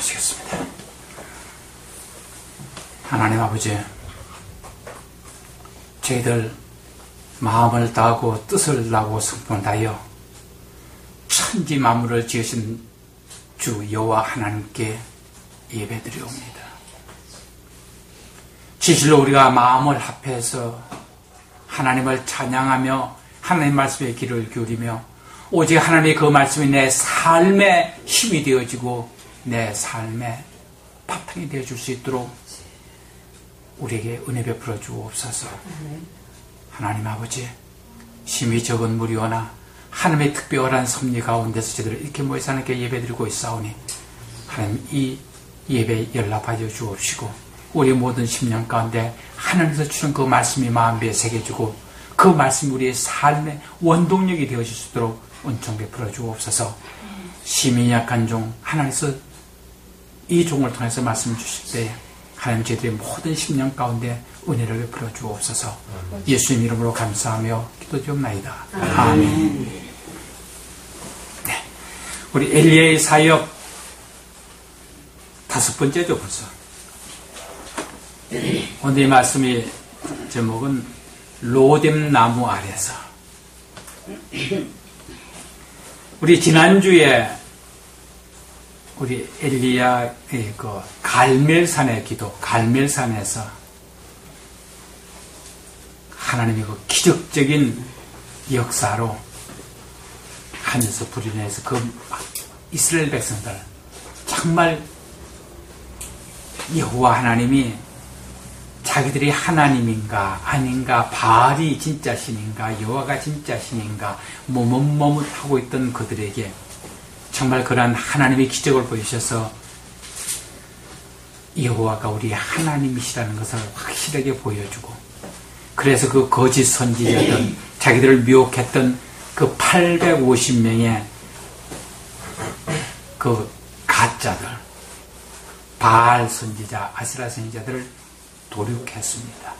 기도하시겠습니다. 하나님 아버지, 저희들 마음을 다하고 뜻을 다하고 성품을 다하여 천지 만물을 지으신 주 여호와 하나님께 예배드리옵니다. 진실로 우리가 마음을 합해서 하나님을 찬양하며 하나님 말씀에 귀를 기울이며 오직 하나님의 그 말씀이 내 삶의 힘이 되어지고 내 삶의 바탕이 되어줄 수 있도록 우리에게 은혜 베풀어 주옵소서. 하나님 아버지, 심히 적은 무리오나 하나님의 특별한 섭리 가운데서 저희들 이렇게 모여서 하나님께 예배드리고 있사오니 하나님 이 예배에 연락하여 주옵시고 우리 모든 심령 가운데 하나님께서 주신 그 말씀이 마음에 새겨주고 그 말씀이 우리의 삶의 원동력이 되어질 수 있도록 은총 베풀어 주옵소서. 심히 약한 종 하나님께서 이 종을 통해서 말씀 주실 때 하나님 저희들의 모든 심령 가운데 은혜를 베풀어 주옵소서. 예수님 이름으로 감사하며 기도드리옵나이다. 아멘. 네. 우리 엘리야의 사역 5번째죠 벌써. 오늘 이 말씀의 제목은 로뎀 나무 아래서. 우리 지난주에 우리 엘리야의 그 갈멜산의 기도, 갈멜산에서 하나님의 그 기적적인 역사로 하늘에서 불이 내서 그 이스라엘 백성들 정말 여호와 하나님이 자기들이 하나님인가 아닌가, 바알이 진짜 신인가 여호와가 진짜 신인가 머뭇머뭇하고 있던 그들에게 정말 그러한 하나님의 기적을 보이셔서 여호와가 우리의 하나님이시라는 것을 확실하게 보여주고, 그래서 그 거짓 선지자들, 자기들을 미혹했던 그 850명의 그 가짜들, 바알 선지자, 아세라 선지자들을 도륙했습니다.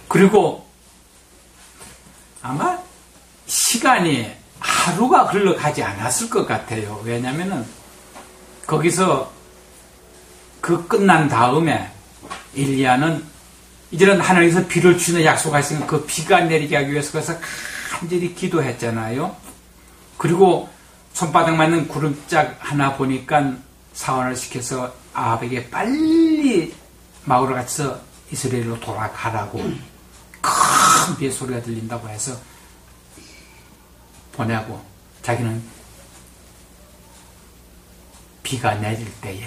그리고 아마 시간이 하루가 흘러가지 않았을 것 같아요. 왜냐면은 거기서 그 끝난 다음에 엘리야는 이제는 하나님께서 비를 주는 약속하신 그 비가 내리게 하기 위해서 그래서 간절히 기도했잖아요. 그리고 손바닥 맞는 구름짝 하나 보니까 사원을 시켜서 아합에게 빨리 마을을 같이서 이스라엘로 돌아가라고 큰 비의 소리가 들린다고 해서 보내고, 자기는 비가 내릴 때에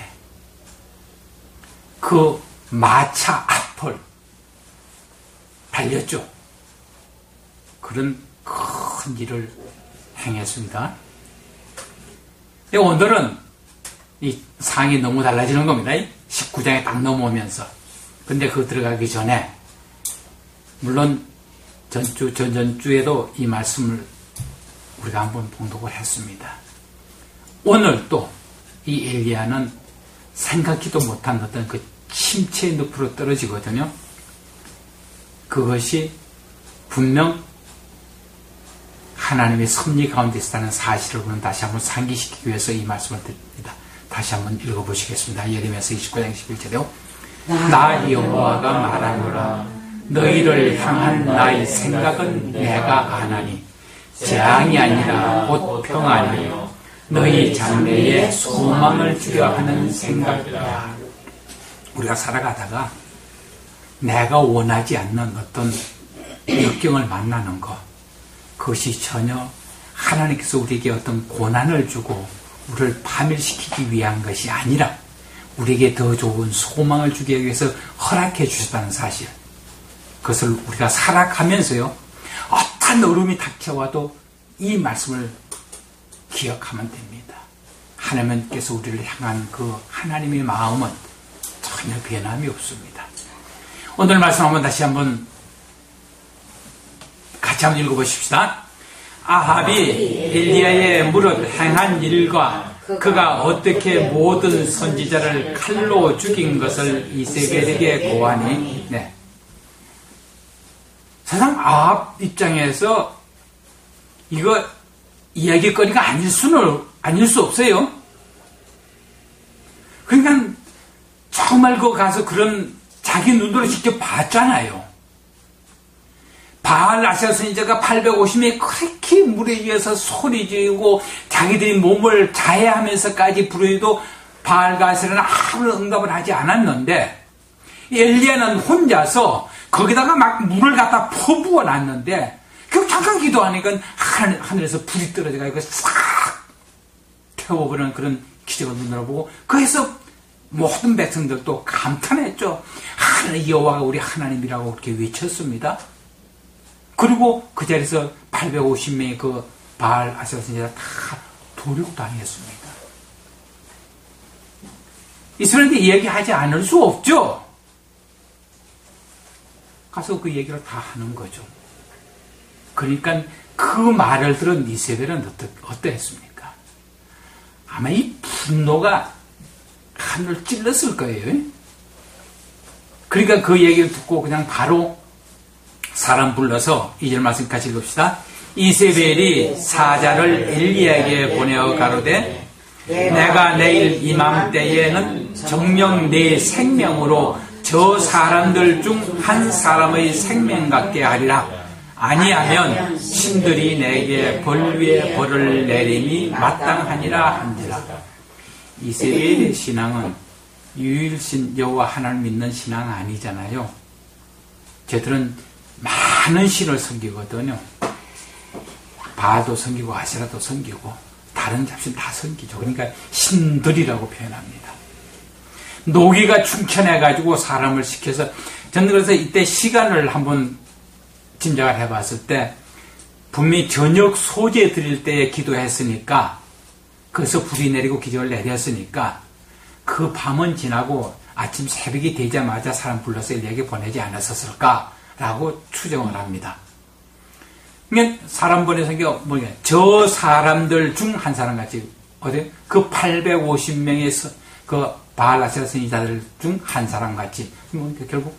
그 마차 앞을 달렸죠. 그런 큰 일을 행했습니다. 오늘은 이 상이 너무 달라지는 겁니다. 19장에 딱 넘어오면서. 근데 그 들어가기 전에, 물론 전전주에도 이 말씀을 우리가 한번 봉독을 했습니다. 오늘 또 이 엘리야는 생각지도 못한 어떤 그 침체의 늪으로 떨어지거든요. 그것이 분명 하나님의 섭리 가운데 있다는 사실을 우리는 다시 한번 상기시키기 위해서 이 말씀을 드립니다. 다시 한번 읽어보시겠습니다. 예레미야서 29장 11절에요. 나 여호와가 말하노라. 너희를 향한 나의 생각은 내가 아나니 재앙이 아니라 곧 평안이요 너희 장래에 소망을 주려 하는 생각이다. 우리가 살아가다가 내가 원하지 않는 어떤 역경을 만나는 것, 그것이 전혀 하나님께서 우리에게 어떤 고난을 주고 우리를 파멸시키기 위한 것이 아니라 우리에게 더 좋은 소망을 주기 위해서 허락해 주셨다는 사실, 그것을 우리가 살아가면서요, 어떤 어려움이 닥쳐와도 이 말씀을 기억하면 됩니다. 하나님께서 우리를 향한 그 하나님의 마음은 전혀 변함이 없습니다. 오늘 말씀 한번 다시 한번 같이 한번 읽어보십시다. 아합이 엘리야의 무릇 행한 일과 그가 어떻게 모든 선지자를 칼로 죽인 것을 이세벨에게 고하니, 네. 세상 아합 입장에서 이거 이야기거리가 아닐 수 없어요. 그러니까 정말 그 가서 그런 자기 눈으로 직접 봤잖아요. 바알 아세라 선지자가 850명이 그렇게 무리 위에서 소리 지르고 자기들이 몸을 자해하면서까지 부르짖어도 바알과 아세라는 아무런 응답을 하지 않았는데 엘리야는 혼자서 거기다가 막 물을 갖다 퍼부어 놨는데 그 잠깐 기도하니까 하늘에서 불이 떨어져가지고 싹 태워버리는 그런 기적을 눈으로 보고 거기서 모든 백성들도 감탄했죠. 하나님 여호와가 우리 하나님이라고 그렇게 외쳤습니다. 그리고 그 자리에서 850명의 그 바알 아세라 선지자가 다 도륙당했습니다. 이스라엘한테 이야기하지 않을 수 없죠. 가서 그 얘기를 다 하는 거죠. 그러니까 그 말을 들은 이세벨은 어떠했습니까? 아마 이 분노가 하늘을 찔렀을 거예요. 그러니까 그 얘기를 듣고 그냥 바로 사람 불러서 2절 말씀 같이 읽읍시다. 이세벨이 사자를 엘리야에게 보내어 가로되 내가 내일 이맘때에는 정녕 네 생명으로 저 사람들 중 한 사람의 생명 같게 하리라. 아니하면 신들이 내게 벌 위에 벌을 내림이 마땅하니라 한지라. 이세벨의 신앙은 유일신 여호와 하나님을 믿는 신앙 아니잖아요. 쟤들은 많은 신을 섬기거든요. 바알도 섬기고 아세라도 섬기고 다른 잡신 다 섬기죠. 그러니까 신들이라고 표현합니다. 노기가 충천해가지고 사람을 시켜서 저는 그래서 이때 시간을 한번 짐작을 해봤을 때 분명히 저녁 소재 드릴 때에 기도했으니까 그래서 불이 내리고 기적을 내렸으니까 그 밤은 지나고 아침 새벽이 되자마자 사람 불러서 엘리야에게 보내지 않았었을까라고 추정을 합니다. 그러니까 사람 보내서 뭐냐, 저 사람들 중 한 사람 같이 어디 그 850명의 그 바알 아세라 선지자들 중 한 사람 같이 결국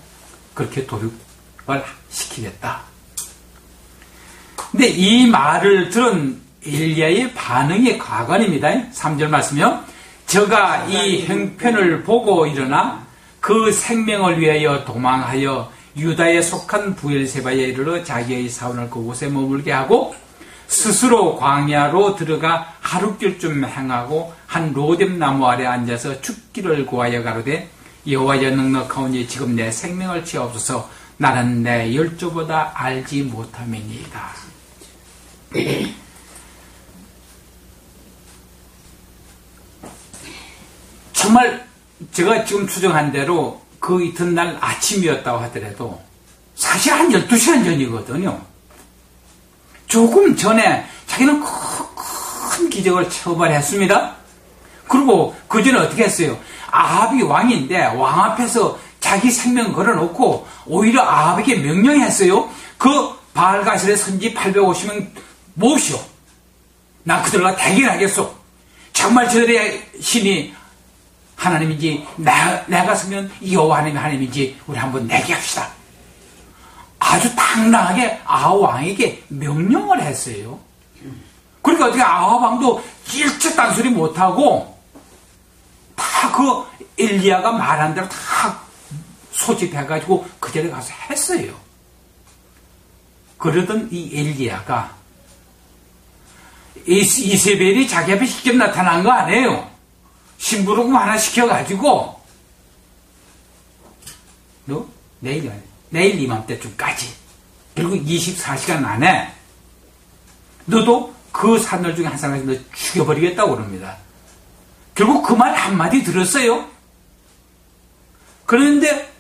그렇게 도륙을 시키겠다. 근데 이 말을 들은 엘리야의 반응이 가관입니다. 3절 말씀이요. 저가 이 형편을 보고 일어나 그 생명을 위하여 도망하여 유다에 속한 부엘세바에 이르러 자기의 사원을 그곳에 머물게 하고 스스로 광야로 들어가 하룻길쯤 행하고 한 로뎀 나무 아래 앉아서 죽기를 구하여 가로되 여호와여 넉넉하오니 지금 내 생명을 취하옵소서. 나는 내 열조보다 알지 못함이니이다. 정말 제가 지금 추정한 대로 그 이튿날 아침이었다고 하더라도 사실 한 12시간 전이거든요. 조금 전에 자기는 큰 기적을 처벌했습니다. 그리고 그 전에 어떻게 했어요? 아합이 왕인데 왕 앞에서 자기 생명 걸어놓고 오히려 아합에게 명령했어요. 그 바알과 아세라 선지 850명 모으시오. 나 그들과 대결하겠소. 정말 저들의 신이 하나님인지 내가 쓰면 여호와 하나님인지 우리 한번 내기합시다. 아주 당당하게 아합 왕에게 명령을 했어요. 그러니까 어떻게 아합 왕도 일체 딴소리 못하고 다 그 엘리야가 말한 대로 다 소집해가지고 그 자리에 가서 했어요. 그러던 이 엘리야가 이세벨이 자기 앞에 직접 나타난 거 아니에요. 심부름 하나 시켜가지고 너 내일 이맘때쯤까지 그리고 24시간 안에 너도 그 산들 중에 한 사람을 너 죽여버리겠다고 그럽니다. 결국 그 말 한마디 들었어요. 그런데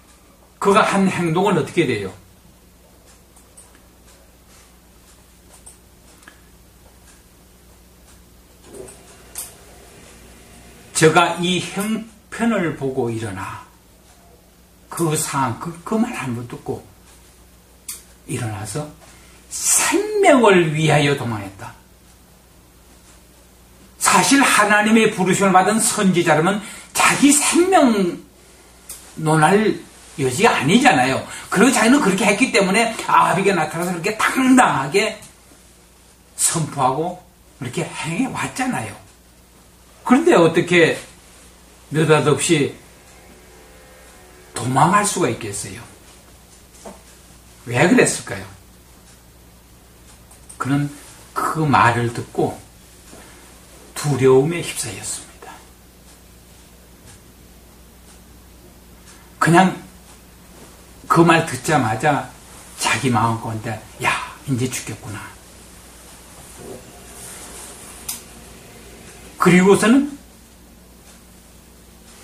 그가 한 행동은 어떻게 돼요? 저가 이 형편을 보고 일어나 그 상황, 그 말 한번 듣고 일어나서 생명을 위하여 도망했다. 사실 하나님의 부르심을 받은 선지자라면 자기 생명 논할 여지가 아니잖아요. 그리고 자기는 그렇게 했기 때문에 아합에게 나타나서 그렇게 당당하게 선포하고 그렇게 행해 왔잖아요. 그런데 어떻게 느닷없이 도망할 수가 있겠어요? 왜 그랬을까요? 그는 그 말을 듣고 두려움에 휩싸였습니다. 그냥 그 말 듣자마자 자기 마음 가운데 야, 이제 죽겠구나. 그리고서는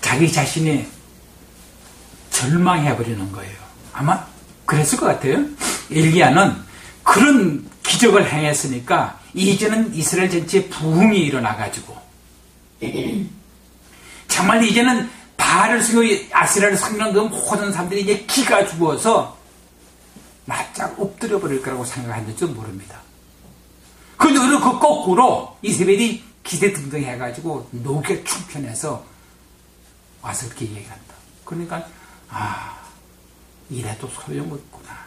자기 자신이 절망해버리는 거예요. 아마 그랬을 것 같아요. 엘리야는 그런 기적을 행했으니까 이제는 이스라엘 전체에 부흥이 일어나가지고 정말 이제는 바알을 섬기고 아세라를 섬기는 그 모든 사람들이 이제 기가 죽어서 납작 엎드려 버릴 거라고 생각했는지 모릅니다. 그런데 그 거꾸로 이세벨이 기세등등해가지고 노게 충편해서 와서 그렇게 얘기한다. 그러니까 이래도 소용없구나.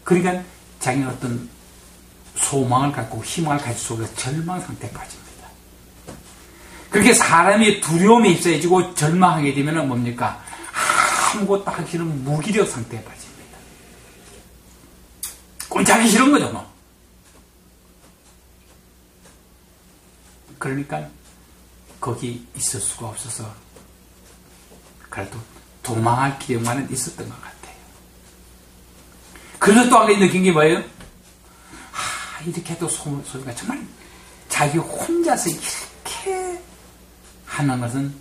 그러니까 자기는 어떤 소망을 갖고 희망을 가지고 속에서 절망 상태에 빠집니다. 그렇게 사람이 두려움에 휩싸여지고 절망하게 되면 뭡니까? 아무것도 하기 싫은 무기력 상태에 빠집니다. 꼴짝이 싫은 거죠, 뭐. 그러니까 거기 있을 수가 없어서 그래도 도망할 기력만은 있었던 것 같아요. 그래서 또 한 가지 느낀 게 뭐예요? 이렇게 해도 소리가 정말 자기 혼자서 이렇게 하는 것은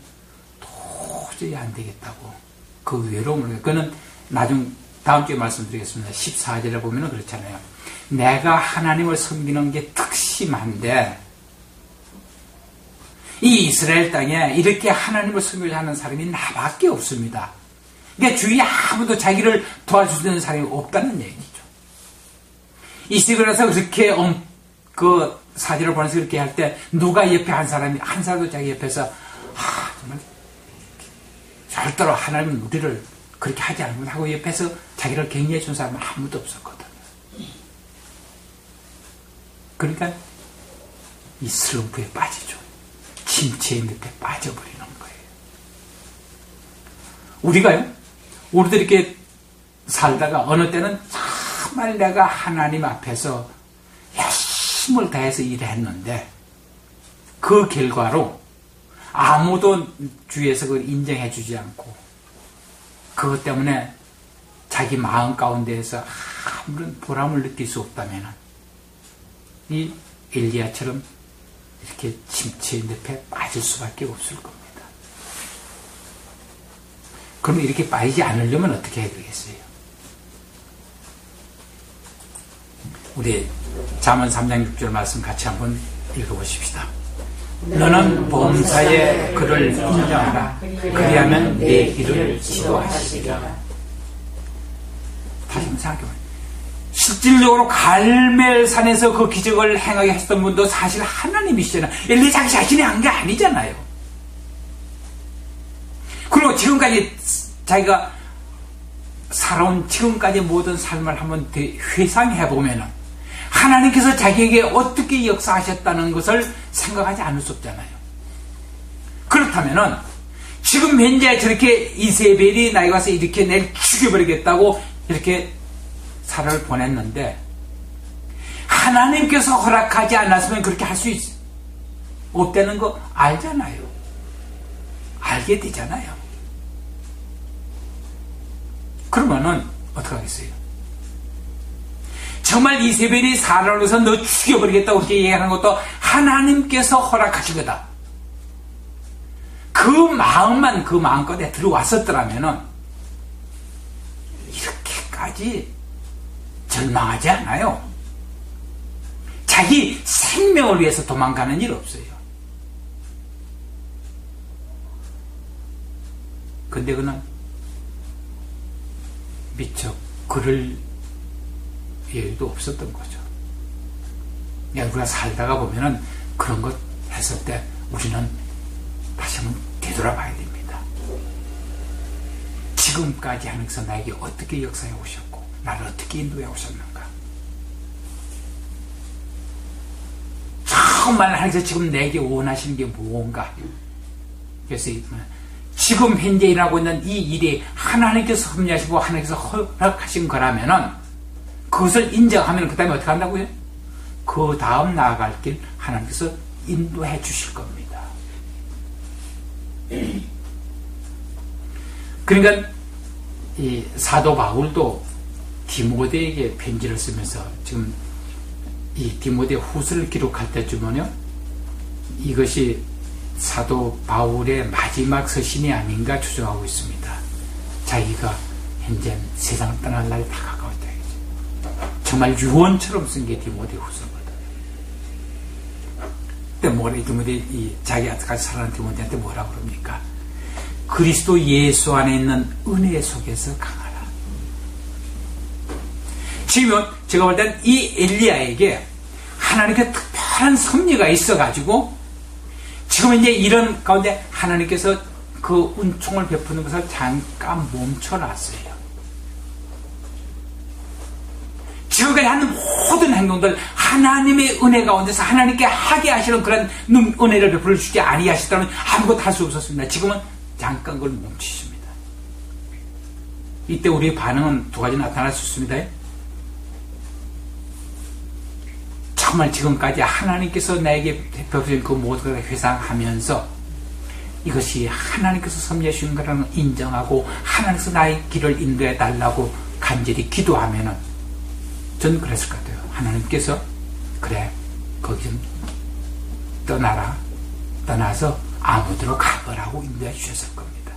도저히 안 되겠다고 그 외로움을, 그는 다음 주에 말씀드리겠습니다. 14절에 보면 그렇잖아요. 내가 하나님을 섬기는 게 특심한데 이 이스라엘 땅에 이렇게 하나님을 섬기려 하는 사람이 나밖에 없습니다. 그러니까 주위에 아무도 자기를 도와줄 수 있는 사람이 없다는 얘기죠. 이스라엘에서 그렇게 그 사진을 보면서 그렇게 할 때 누가 옆에 한 사람도 자기 옆에서 정말 절대로 하나님은 우리를 그렇게 하지 않고 하고 옆에서 자기를 격려해 준 사람은 아무도 없었거든요. 그러니까 이 슬럼프에 빠지죠. 침체의 밑에 빠져버리는 거예요. 우리도 이렇게 살다가 어느 때는 정말 내가 하나님 앞에서 열심을 다해서 일을 했는데 그 결과로 아무도 주위에서 그걸 인정해 주지 않고 그것 때문에 자기 마음 가운데에서 아무런 보람을 느낄 수 없다면 이 엘리야처럼 이렇게 침체의 늪에 빠질 수밖에 없을 겁니다. 그러면 이렇게 빠지지 않으려면 어떻게 해야 되겠어요? 우리 잠언 3장 6절 말씀 같이 한번 읽어보십시다. 너는 범사에 그를 인정하라. 그리하면 내 길을 지도하시리라. 다시 한번 생각해봐요. 실질적으로 갈멜산에서 그 기적을 행하게 했던 분도 사실 하나님이시잖아요. 엘리 자기 자신이 한 게 아니잖아요. 그리고 지금까지 자기가 살아온 지금까지 모든 삶을 한번 회상해보면 하나님께서 자기에게 어떻게 역사하셨다는 것을 생각하지 않을 수 없잖아요. 그렇다면 지금 현재 저렇게 이세벨이 나에게 와서 이렇게 날 죽여버리겠다고 이렇게 사람을 보냈는데 하나님께서 허락하지 않았으면 그렇게 할 수 없다는 거 알잖아요. 알게 되잖아요. 그러면은 어떡하겠어요? 정말 이세벨이 사람을 위해서 너 죽여버리겠다고 그렇게 얘기하는 것도 하나님께서 허락하신 거다. 그 마음만 그 마음껏에 들어왔었더라면은 이렇게까지 절망하지 않아요. 자기 생명을 위해서 도망가는 일 없어요. 근데 그는 미처 그럴 여유도 없었던 거죠. 우리가 살다가 보면은 그런 것 했을 때 우리는 다시 한번 되돌아봐야 됩니다. 지금까지 하면서 나에게 어떻게 역사해 오셨고 나를 어떻게 인도해 오셨는가. 정말 하나님께서 지금 내게 원하시는 게 무언가. 그래서 지금 현재 일하고 있는 이 일이 하나님께서 섭리하시고 하나님께서 허락하신 거라면은 그것을 인정하면 그 다음에 어떻게 한다고요? 그 다음 나아갈 길 하나님께서 인도해 주실 겁니다. 그러니까 이 사도 바울도 디모데에게 편지를 쓰면서 지금 이 디모데 후서를 기록할 때쯤은요, 이것이 사도 바울의 마지막 서신이 아닌가 추정하고 있습니다. 자기가 현재 세상을 떠날 날이 다 가까웠다. 정말 유언처럼 쓴 게 디모데 후서거든. 근데 뭐래, 디모데, 자기 아직까지 살아난 디모데한테 뭐라고 그럽니까? 그리스도 예수 안에 있는 은혜 속에서 강하라. 지금 제가 볼 때는 이 엘리야에게 하나님께 특별한 섭리가 있어가지고 지금 이제 이런 가운데 하나님께서 그 은총을 베푸는 것을 잠깐 멈춰놨어요. 지금까지 하는 모든 행동들 하나님의 은혜 가운데서 하나님께 하게 하시는 그런 은혜를 베풀어 주지 아니하시다면 아무것도 할 수 없었습니다. 지금은 잠깐 그걸 멈추십니다. 이때 우리의 반응은 두 가지 나타날 수 있습니다. 정말 지금까지 하나님께서 나에게 베푸신 그 모든 것을 회상하면서 이것이 하나님께서 섭리해 주신 거라는 인정하고 하나님께서 나의 길을 인도해 달라고 간절히 기도하면은 전 그랬을 것 같아요. 하나님께서 그래 거기 좀 떠나라, 떠나서 아무데로 가거라고 인도해 주셨을 겁니다.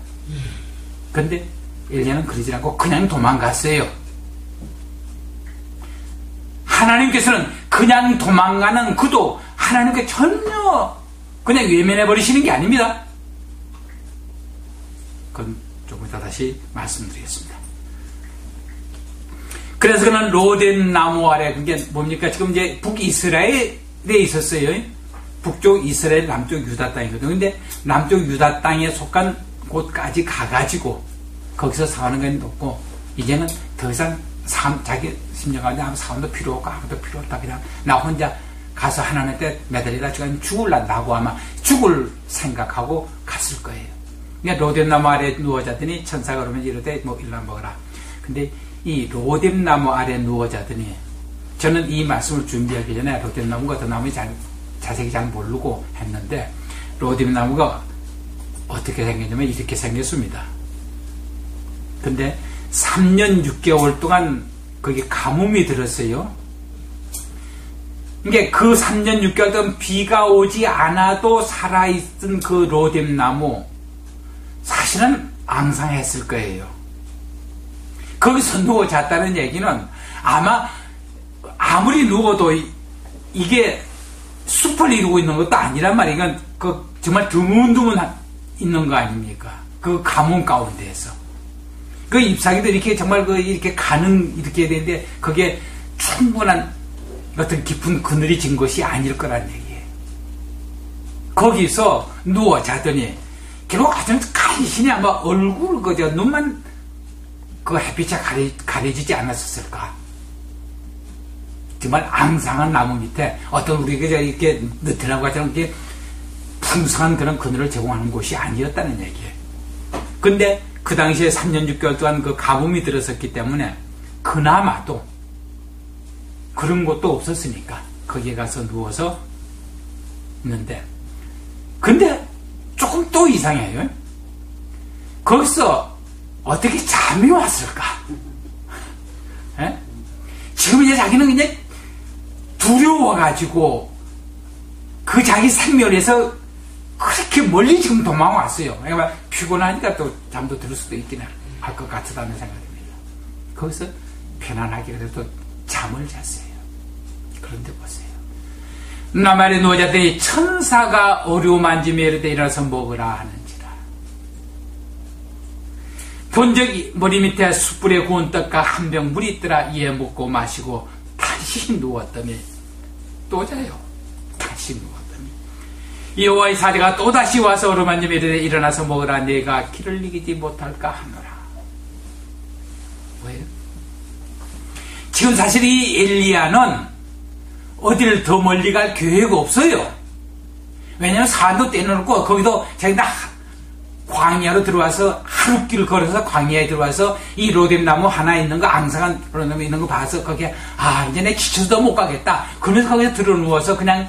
그런데 엘리야는 그러지 않고 그냥 도망갔어요. 하나님께서는 그냥 도망가는 그도 하나님께 전혀 그냥 외면해 버리시는 게 아닙니다. 그건 조금 이따 다시 말씀드리겠습니다. 그래서 그는 로덴 나무 아래, 그게 뭡니까? 지금 이제 북이스라엘에 있었어요. 북쪽 이스라엘, 남쪽 유다 땅이거든요. 근데 남쪽 유다 땅에 속한 곳까지 가가지고 거기서 사는 건 없고, 이제는 더 이상 자기 심령 가운데 아무 사원도 필요 없고 아무도 필요 없다. 그냥 나 혼자 가서 하나님한테 매달리다 죽을란다고 아마 죽을 생각하고 갔을 거예요. 그러니까 로뎀나무 아래 누워 자더니 천사가 그러면 이러되 뭐 일나 먹어라. 근데 이 로뎀나무 아래 누워 자더니, 저는 이 말씀을 준비하기 전에 로뎀나무가 어떤 나무인지 자세히 잘 모르고 했는데, 로뎀나무가 어떻게 생겼냐면 이렇게 생겼습니다. 근데 3년 6개월 동안 거기 가뭄이 들었어요. 그러니까 그 3년 6개월 동안 비가 오지 않아도 살아있던 그 로뎀나무, 사실은 앙상했을 거예요. 거기서 누워 잤다는 얘기는 아마 아무리 누워도 이게 숲을 이루고 있는 것도 아니란 말이에요. 이건 정말 드문드문 있는 거 아닙니까? 그 가뭄 가운데에서. 그 잎사귀도 이렇게 정말 이렇게 가는 이렇게 되는데 그게 충분한 어떤 깊은 그늘이 진 것이 아닐 거란 얘기예요. 거기서 누워 자더니 결국 아주 간신히 아마 얼굴 그저 눈만 그 햇빛에 가려지지 않았었을까. 정말 앙상한 나무 밑에 어떤 우리가 이렇게 느티나무처럼 이렇게 풍성한 그런 그늘을 제공하는 곳이 아니었다는 얘기예요. 근데 그 당시에 3년 6개월 동안 그 가뭄이 들었었기 때문에 그나마도 그런 곳도 없었으니까 거기에 가서 누워서 있는데, 근데 조금 또 이상해요. 거기서 어떻게 잠이 왔을까? 에? 지금 이제 자기는 그냥 두려워가지고 그 자기 생멸에서 그렇게 멀리 지금 도망왔어요. 그러니까 피곤하니까 또 잠도 들 수도 있긴 할 것 같다는 생각입니다. 거기서 편안하게 그래도 잠을 잤어요. 그런데 보세요. 나말에 누워 잤더니 천사가 어루만지며 이르되 일어나서 먹으라 하는지라. 본적 머리 밑에 숯불에 구운 떡과 한 병 물이 있더라. 이에 먹고 마시고 다시 누웠더니 또 자요. 다시 누웠더니 여호와의 사자가 또다시 와서 어루만지며 이르되 일어나서 먹으라. 내가 길을 이기지 못할까 하노라. 왜요? 지금 사실 이 엘리야는 어디를 더 멀리 갈 계획 없어요. 왜냐하면 산도 떼놓고 거기도 자기가 광야로 들어와서 하룻길 걸어서 광야에 들어와서 이 로뎀 나무 하나 있는 거, 앙상한 로뎀 있는 거 봐서 거기에 이제 내 지쳐서 못 가겠다. 그러면서 거기서 들어 누워서 그냥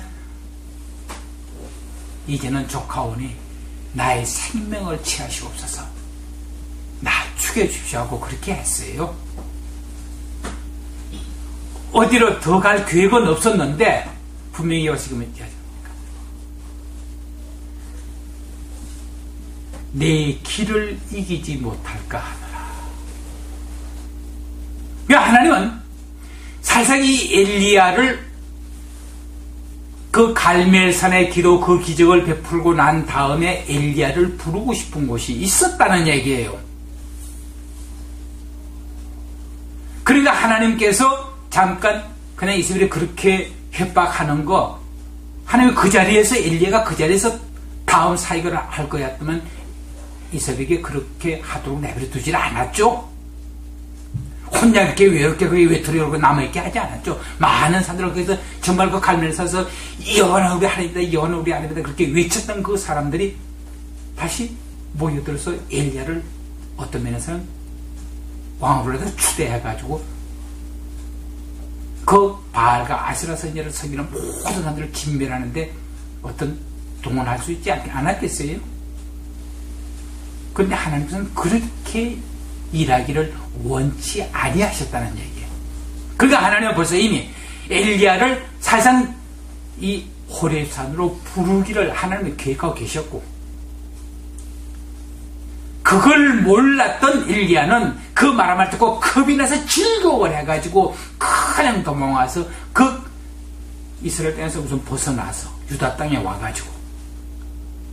이제는 조카오니 나의 생명을 취하시옵소서. 나 죽여주십시오 하고 그렇게 했어요. 어디로 더 갈 계획은 없었는데 분명히 이어서 지금 얘기하죠. 내 길을 이기지 못할까 하노라. 그러니까 하나님은 사실상 이 엘리야를 그 갈멜산의 기도 그 기적을 베풀고 난 다음에 엘리야를 부르고 싶은 곳이 있었다는 얘기예요. 그러니까 하나님께서 잠깐 그냥 이스라엘이 그렇게 협박하는 거, 하나님이 그 자리에서 엘리야가 그 자리에서 다음 사역을 할 거였다면 이스라엘에게 그렇게 하도록 내버려 두질 않았죠. 혼자 이렇게 외롭게 거기 외톨이 오고 남아있게 하지 않았죠. 많은 사람들을 거기서 정말 그 갈멜산에서 여호와는 우리 하나님이다, 여호와는 우리 하나님이다 그렇게 외쳤던 그 사람들이 다시 모여들어서 엘리야를 어떤 면에서는 왕으로 해서 추대해가지고 그 바알과 아세라 선지를 섬기는 모든 사람들을 진멸하는데 어떤 동원할 수 있지 않았겠어요? 그런데 하나님께서는 그렇게 일하기를 원치 아니하셨다는 얘기예요. 그러니까 하나님은 벌써 이미 엘리야를 사실상 이 호렙산으로 부르기를 하나님이 계획하고 계셨고, 그걸 몰랐던 엘리야는 그 말을 듣고 겁이 나서 즐거워 해가지고 그냥 도망와서 그 이스라엘 땅에서 무슨 벗어나서 유다 땅에 와가지고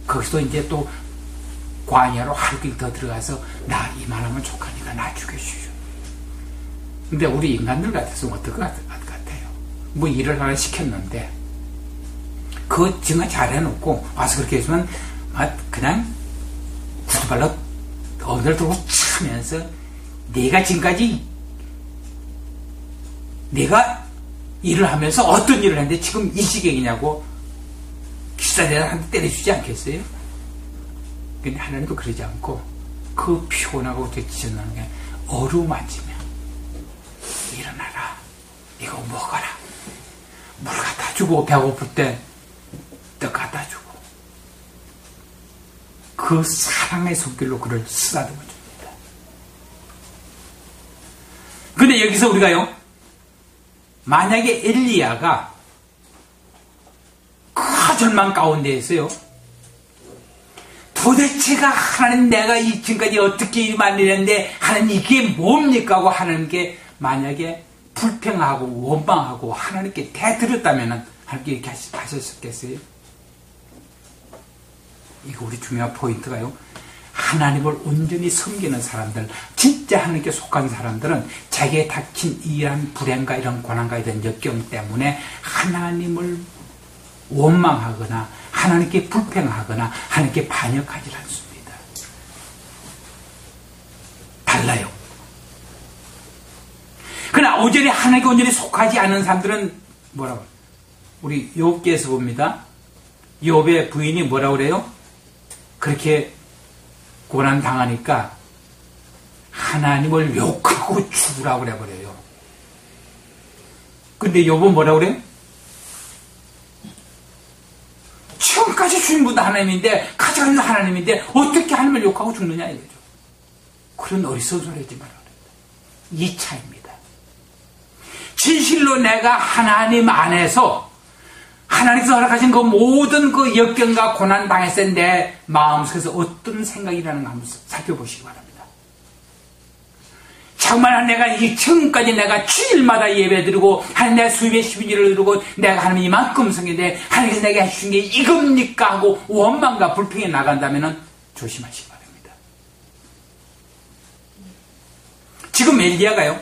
거기서 이제 또 광야로 하루길 더 들어가서 나 이만하면 족하니까 나 죽여주시오. 근데 우리 인간들 같아서 어떨 것 같아요? 뭐 일을 하나 시켰는데 그거 정말 잘해놓고 와서 그렇게 했으면 그냥 구두발로 엉덩이를 들고 차면서 내가 지금까지 내가 일을 하면서 어떤 일을 했는데 지금 이 지경이냐고 기사대를 한 대 때려주지 않겠어요? 근데 하나님도 그러지 않고 그 피곤하고 지쳐나는 게 어루만지면 일어나라, 이거 먹어라, 물 갖다 주고 배고플 때 떡 갖다 주고 그 사랑의 손길로 그를 쓰다듬어 줍니다. 근데 여기서 우리가요, 만약에 엘리야가 그 절망 가운데 있어요. 도대체가 하나님 내가 지금까지 어떻게 만들었는데 하나님 이게 뭡니까 하고 하나님께 만약에 불평하고 원망하고 하나님께 대들었다면 하나님께 이렇게 하셨겠어요? 이거 우리 중요한 포인트가요, 하나님을 온전히 섬기는 사람들, 진짜 하나님께 속한 사람들은 자기에 닥친 이러한 불행과 이런 고난과 이런 역경 때문에 하나님을 원망하거나 하나님께 불평하거나 하나님께 반역하지 않습니다. 달라요. 그러나 오전에 하나님께 온전히 속하지 않은 사람들은 뭐라고? 우리 욥기에서 봅니다. 욥의 부인이 뭐라고 그래요? 그렇게 고난 당하니까 하나님을 욕하고 죽으라고 그래버려요. 근데 욥은 뭐라고 그래요? 지금까지 주인분도 하나님인데 가져가는 하나님인데 어떻게 하나님을 욕하고 죽느냐 이거죠. 그런 어리석은 소리 하지 말아야 됩니다. 이 차이입니다. 진실로 내가 하나님 안에서 하나님께서 허락하신 그 모든 그 역경과 고난 당했을 때 내 마음속에서 어떤 생각이 나는가 한번 살펴보시기 바랍니다. 정말 내가 지금까지 내가 주일마다 예배드리고 하나님 내가 수입의 12일을 드리고 내가 하나님 이만큼 성인데 하나님께서 내게 해주신 게 이겁니까 하고 원망과 불평이 나간다면 조심하시기 바랍니다. 지금 엘리야가요,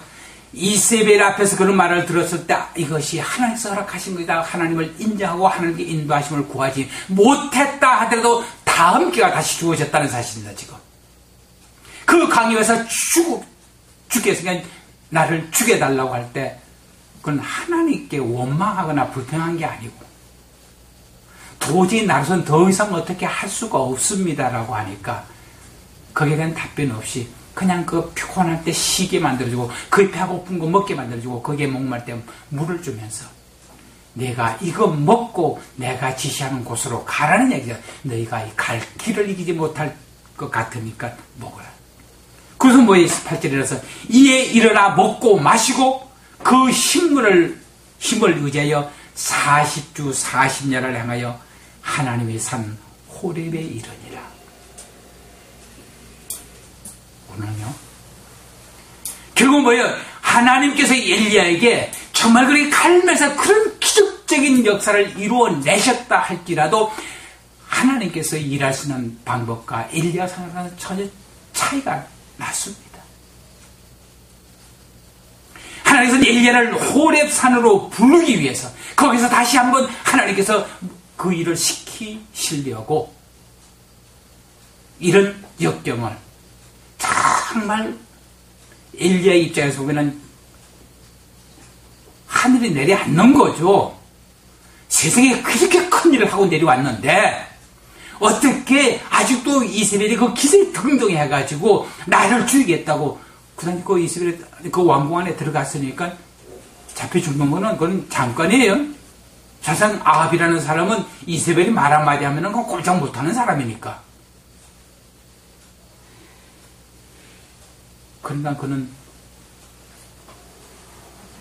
이세벨 앞에서 그런 말을 들었을 때 이것이 하나님께서 허락하신 것이다, 하나님을 인정하고 하나님께 인도하심을 구하지 못했다 하더라도 다음 기가 다시 죽어졌다는 사실입니다. 지금 그 강요에서 죽겠으니까 나를 죽여달라고 할 때 그건 하나님께 원망하거나 불평한 게 아니고 도저히 나로서는 더 이상 어떻게 할 수가 없습니다라고 하니까 거기에 대한 답변 없이 그냥 그 피곤할 때 쉬게 만들어주고 그 배고픈 거 먹게 만들어주고 거기에 목말 때 물을 주면서 내가 이거 먹고 내가 지시하는 곳으로 가라는 얘기야. 너희가 갈 길을 이기지 못할 것 같으니까 먹어라. 그래서 뭐에 18절이라서 이에 일어나 먹고 마시고 그 힘을 의지하여 40주 40년을 행하여 하나님의 산 호렙에 이르니라. 오늘은요 결국 뭐예요? 하나님께서 엘리야에게 정말 그렇게 갈면서 그런 기적적인 역사를 이루어내셨다 할지라도 하나님께서 일하시는 방법과 엘리야 상황과는 전혀 차이가 났습니다. 하나님께서는 엘리야를 호렙산으로 부르기 위해서 거기서 다시 한번 하나님께서 그 일을 시키시려고 이런 역경을 정말 엘리야의 입장에서 보면 하늘이 내려앉는 거죠. 세상에 그렇게 큰 일을 하고 내려왔는데 어떻게 아직도 이스라엘이 그 기세에 등등해가지고 나를 죽이겠다고 그다음에 그 이스라엘 그 왕궁 안에 들어갔으니까 잡혀 죽는 거는 그건 잠깐이에요. 사실 아합이라는 사람은 이세벨이 말 한마디 하면은 그건 꼼짝 못하는 사람이니까. 그러니까 그는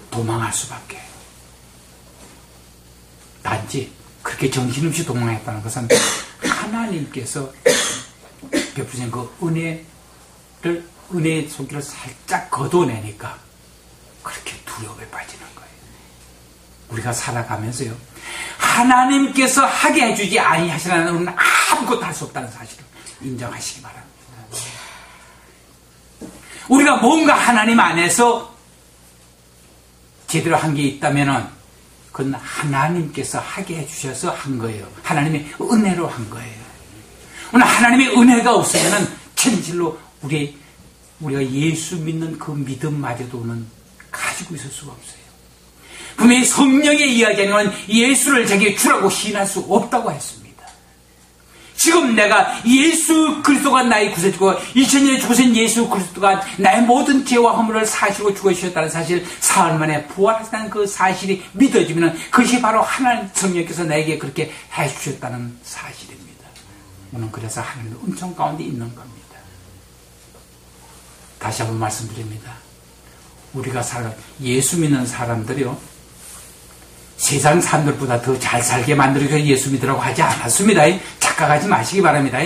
도망할 수밖에. 단지 그렇게 정신없이 도망했다는 것은 하나님께서 베푸신 그 은혜의 손길을 살짝 걷어내니까 그렇게 두려움에 빠지는 거예요. 우리가 살아가면서요 하나님께서 하게 해주지 아니하시는 우리는 아무것도 할 수 없다는 사실을 인정하시기 바랍니다. 우리가 뭔가 하나님 안에서 제대로 한 게 있다면은 그건 하나님께서 하게 해주셔서 한 거예요. 하나님의 은혜로 한 거예요. 오늘 하나님의 은혜가 없으면은 진실로 우리가 예수 믿는 그 믿음마저도는 가지고 있을 수가 없어요. 분명히 성령의 이야기는 예수를 자기의 주라고 시인할 수 없다고 했습니다. 지금 내가 예수 그리스도가 나의 구세주고 2000년에 죽으신 예수 그리스도가 나의 모든 죄와 허물을 사시고 죽으셨다는 사실, 사흘 만에 부활하셨다는 그 사실이 믿어지면 그것이 바로 하나님 성령께서 나에게 그렇게 해주셨다는 사실입니다. 오늘 그래서 하나님의 은총 가운데 있는 겁니다. 다시 한번 말씀드립니다. 우리가 예수 믿는 사람들이요 세상 사람들보다 더 잘 살게 만들어서 예수 믿으라고 하지 않았습니다. 착각하지 마시기 바랍니다.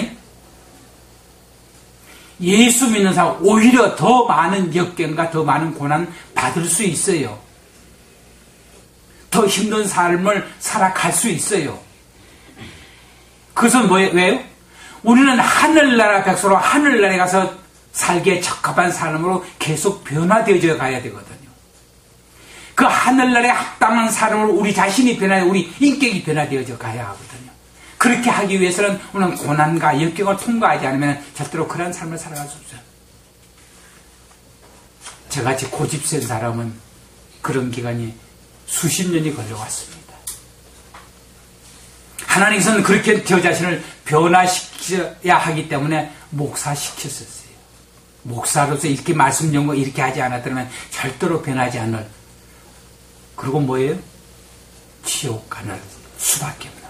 예수 믿는 사람 오히려 더 많은 역경과 더 많은 고난 받을 수 있어요. 더 힘든 삶을 살아갈 수 있어요. 그것은 왜요? 우리는 하늘나라 백성으로 하늘나라에 가서 살기에 적합한 삶으로 계속 변화되어져 가야 되거든요. 그 하늘나라에 합당한 삶으로 우리 자신이 우리 인격이 변화되어져 가야 하거든요. 그렇게 하기 위해서는 우리는 고난과 역경을 통과하지 않으면 절대로 그런 삶을 살아갈 수 없어요. 저같이 고집센 사람은 그런 기간이 수십 년이 걸려왔습니다. 하나님께서는 그렇게 저 자신을 변화시켜야 하기 때문에 목사시켰었어요. 목사로서 이렇게 말씀 연구 이렇게 하지 않았다면 절대로 변하지 않을. 그리고 뭐예요? 지옥 가는 수밖에 없는.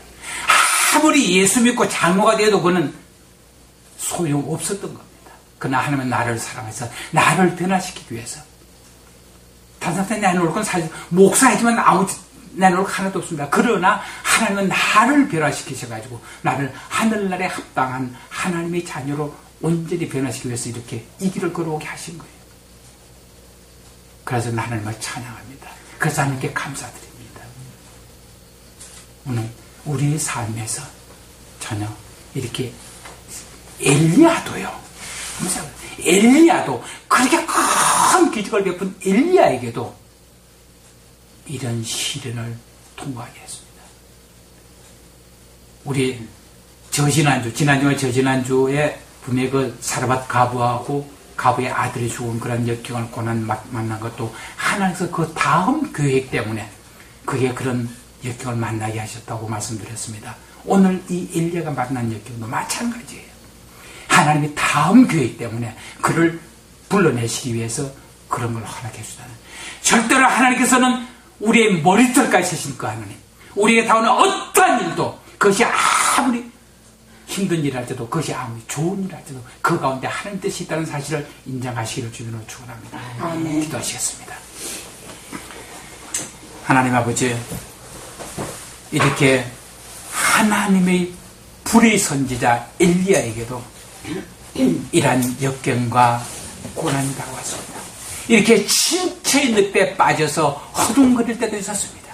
아무리 예수 믿고 장로가 되어도 그는 소용없었던 겁니다. 그러나 하나님은 나를 사랑해서 나를 변화시키기 위해서. 다른 사람한테 내놓을 건 사실 목사이지만 아무 내놓을 거 하나도 없습니다. 그러나 하나님은 나를 변화시키셔가지고 나를 하늘나라에 합당한 하나님의 자녀로 온전히 변화시키기 위해서 이렇게 이 길을 걸어오게 하신 거예요. 그래서 하나님을 찬양합니다. 그래서 하나님께 감사드립니다. 오늘 우리의 삶에서 전혀 이렇게 엘리야도요. 엘리야도 그렇게 큰 기적을 베푼 엘리야에게도 이런 시련을 통과하게 했습니다. 우리 지난주와 저지난주에 분명히 그 사르밧 가부하고 가부의 아들이 죽은 그런 역경을 고난 만난 것도 하나님께서 그 다음 계획 때문에 그게 그런 역경을 만나게 하셨다고 말씀드렸습니다. 오늘 이 엘리야가 만난 역경도 마찬가지예요. 하나님이 다음 교회 때문에 그를 불러내시기 위해서 그런 걸 허락해 주다는. 절대로 하나님께서는 우리의 머리털까지 세신 그 하나님, 우리에게 다오는 어떠한 일도, 그것이 아무리 힘든 일 할 때도, 그것이 아무리 좋은 일 할 때도 그 가운데 하나님 뜻이 있다는 사실을 인정하시기를 주님으로 축원합니다. 기도하시겠습니다. 하나님 아버지, 이렇게 하나님의 불의 선지자 엘리야에게도 이러한 역경과 고난이 다가왔습니다. 이렇게 진처의 늪에 빠져서 허둥거릴 때도 있었습니다.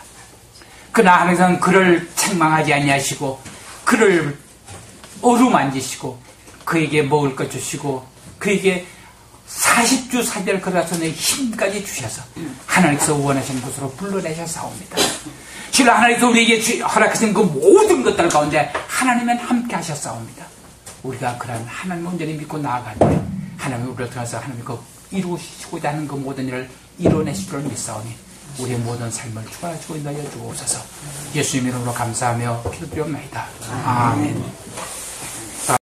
그러나 하나님은 그를 책망하지 아니하시고 그를 어루만지시고 그에게 먹을 것 주시고 그에게 40주 4개월 걸어서는 힘까지 주셔서 하나님께서 원하시는 곳으로 불러내셨사옵니다. 실은 하나님께서 우리에게 허락하신 그 모든 것들 가운데 하나님은 함께 하셨사옵니다. 우리가 그런 하나님 온전히 믿고 나아갈 때 하나님이 우리를 통해서 하나님이 그 이루시고자 하는 그 모든 일을 이뤄내실 줄 믿사오니 우리의 모든 삶을 축원하시고 인도하여 주옵소서. 예수님 이름으로 감사하며 기도드리옵나이다. 아멘.